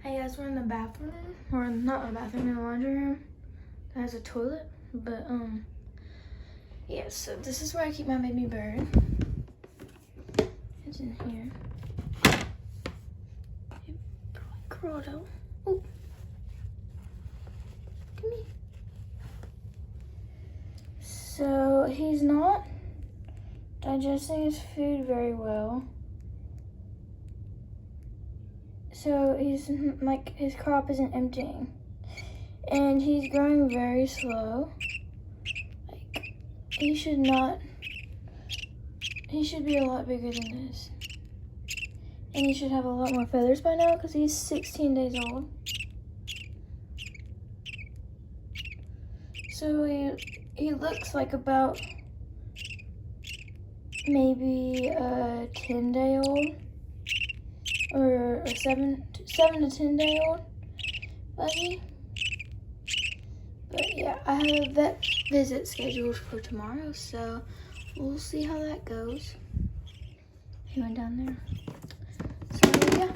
Hey guys, we're in the bathroom, or not a bathroom, in the laundry room. That has a toilet, but yeah. So this is where I keep my baby bird. It's in here. It probably crawled out. Oh, come here. So he's not digesting his food very well. So he's like, his crop isn't emptying. And he's growing very slow. Like, he should be a lot bigger than this. And he should have a lot more feathers by now because he's 16 days old. So he looks like about maybe a 10-day-old. Or a 7 to 10-day-old budgie. But yeah, I have a vet visit scheduled for tomorrow, so we'll see how that goes. He went down there. So yeah.